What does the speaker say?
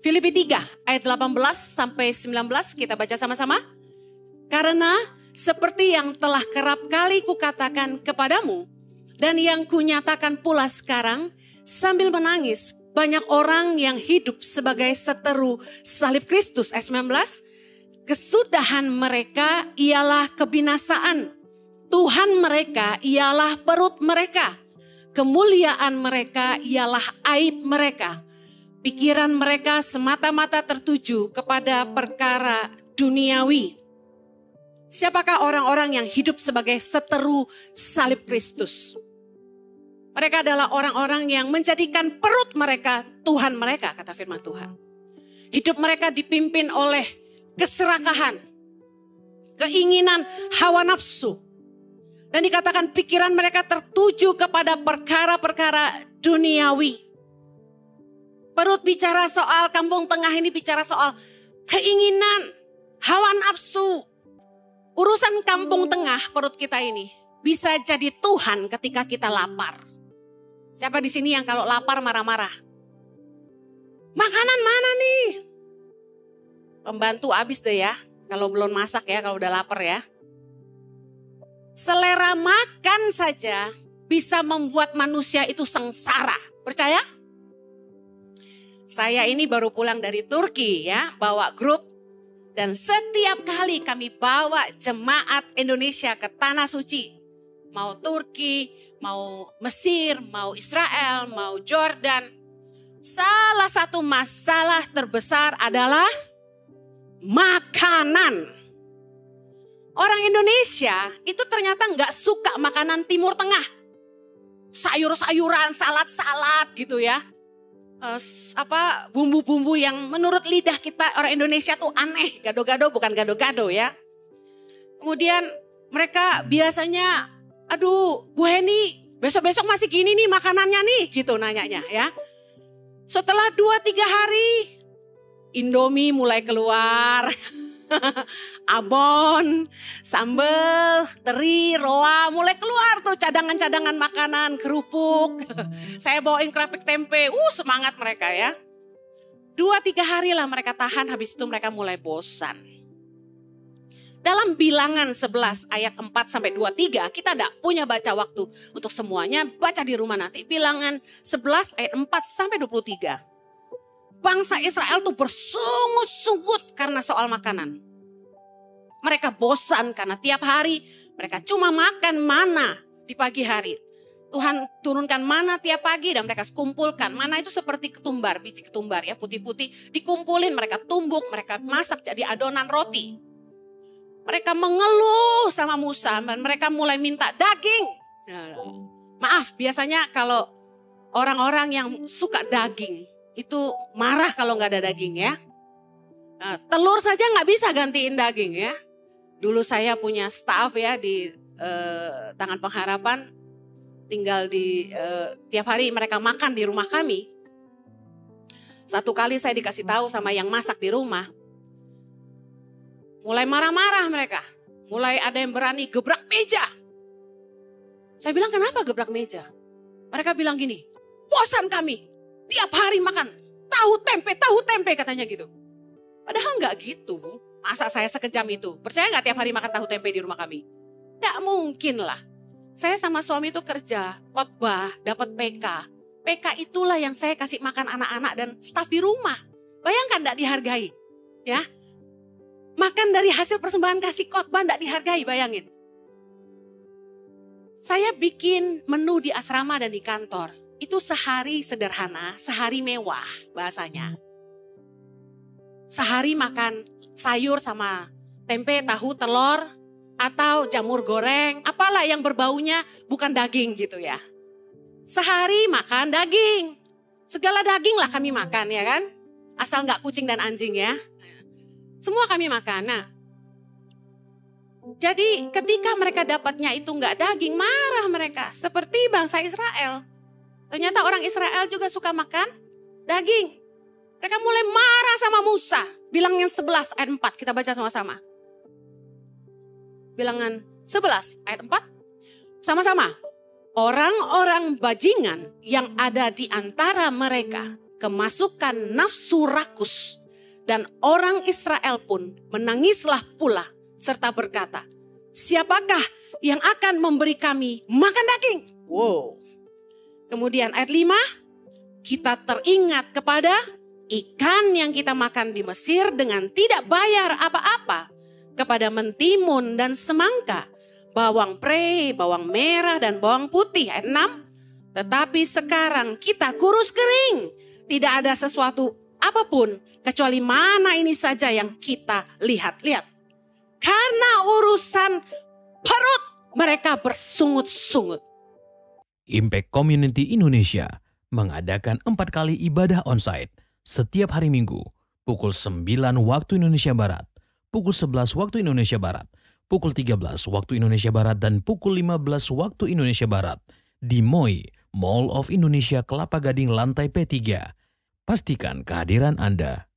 Filipi 3 ayat 18 sampai 19 kita baca sama-sama. Karena seperti yang telah kerap kali kukatakan kepadamu dan yang kunyatakan pula sekarang sambil menangis, banyak orang yang hidup sebagai seteru salib Kristus. Ayat 19, kesudahan mereka ialah kebinasaan, Tuhan mereka ialah perut mereka, kemuliaan mereka ialah aib mereka. Pikiran mereka semata-mata tertuju kepada perkara duniawi. Siapakah orang-orang yang hidup sebagai seteru salib Kristus? Mereka adalah orang-orang yang menjadikan perut mereka Tuhan mereka, kata firman Tuhan. Hidup mereka dipimpin oleh keserakahan, keinginan hawa nafsu. Dan dikatakan pikiran mereka tertuju kepada perkara-perkara duniawi. Perut bicara soal kampung tengah ini bicara soal keinginan, hawa nafsu. Urusan kampung tengah perut kita ini bisa jadi Tuhan ketika kita lapar. Siapa di sini yang kalau lapar marah-marah? Makanan mana nih? Pembantu habis deh ya, kalau belum masak ya, kalau udah lapar ya. Selera makan saja bisa membuat manusia itu sengsara. Percaya? Saya ini baru pulang dari Turki ya, bawa grup. Dan setiap kali kami bawa jemaat Indonesia ke Tanah Suci. Mau Turki, mau Mesir, mau Israel, mau Jordan. Salah satu masalah terbesar adalah makanan. Orang Indonesia itu ternyata nggak suka makanan Timur Tengah. Sayur-sayuran, salad-salad gitu ya. Bumbu-bumbu yang menurut lidah kita orang Indonesia tuh aneh, gado-gado bukan gado-gado ya. Kemudian mereka biasanya, aduh Bu Heni besok-besok masih gini nih makanannya nih gitu nanyanya ya. Setelah 2-3 hari Indomie mulai keluar. Abon, sambal, teri, roa mulai keluar tuh cadangan-cadangan makanan, kerupuk. Saya bawain keripik tempe, semangat mereka ya. 2-3 hari lah mereka tahan, habis itu mereka mulai bosan. Dalam Bilangan 11 ayat 4-23, kita tidak punya baca waktu untuk semuanya, baca di rumah nanti. Bilangan 11 ayat 4-23. Bangsa Israel tuh bersungut-sungut karena soal makanan. Mereka bosan karena tiap hari mereka cuma makan mana di pagi hari. Tuhan turunkan mana tiap pagi dan mereka kumpulkan. Mana itu seperti ketumbar, biji ketumbar ya putih-putih. Dikumpulin, mereka tumbuk, mereka masak jadi adonan roti. Mereka mengeluh sama Musa dan mereka mulai minta daging. Maaf, biasanya kalau orang-orang yang suka daging itu marah kalau nggak ada daging ya. Telur saja nggak bisa gantiin daging ya. Dulu saya punya staff ya di Tangan Pengharapan, tinggal di tiap hari mereka makan di rumah kami. Satu kali saya dikasih tahu sama yang masak di rumah, mulai marah-marah mereka, mulai ada yang berani gebrak meja. Saya bilang kenapa gebrak meja? Mereka bilang gini, bosan kami. Tiap hari makan tahu tempe katanya gitu. Padahal nggak gitu. Masa saya sekejam itu? Percaya nggak tiap hari makan tahu tempe di rumah kami? Nggak mungkin lah. Saya sama suami itu kerja, khotbah, dapat PK. PK itulah yang saya kasih makan anak-anak dan staf di rumah. Bayangkan nggak dihargai, ya? Makan dari hasil persembahan kasih khotbah nggak dihargai, bayangin. Saya bikin menu di asrama dan di kantor. Itu sehari sederhana, sehari mewah bahasanya. Sehari makan sayur sama tempe, tahu, telur, atau jamur goreng, apalah yang berbaunya bukan daging gitu ya. Sehari makan daging. Segala daging lah kami makan ya kan. Asal nggak kucing dan anjing ya. Semua kami makan. Nah, jadi ketika mereka dapatnya itu nggak daging, marah mereka. Seperti bangsa Israel. Ternyata orang Israel juga suka makan daging. Mereka mulai marah sama Musa. Bilangan 11 ayat 4, kita baca sama-sama. Bilangan 11 ayat 4, sama-sama. Orang-orang bajingan yang ada di antara mereka kemasukan nafsu rakus. Dan orang Israel pun menangislah pula serta berkata, siapakah yang akan memberi kami makan daging? Wow. Kemudian ayat 5, kita teringat kepada ikan yang kita makan di Mesir dengan tidak bayar apa-apa, kepada mentimun dan semangka, bawang pre, bawang merah dan bawang putih. Ayat 6, tetapi sekarang kita kurus kering, tidak ada sesuatu apapun kecuali mana ini saja yang kita lihat-lihat. Karena urusan perut mereka bersungut-sungut. Impact Community Indonesia mengadakan 4 kali ibadah onsite setiap hari Minggu, pukul 9 waktu Indonesia Barat, pukul 11 waktu Indonesia Barat, pukul 13 waktu Indonesia Barat, dan pukul 15 waktu Indonesia Barat di MOI, Mall of Indonesia Kelapa Gading lantai P3. Pastikan kehadiran Anda.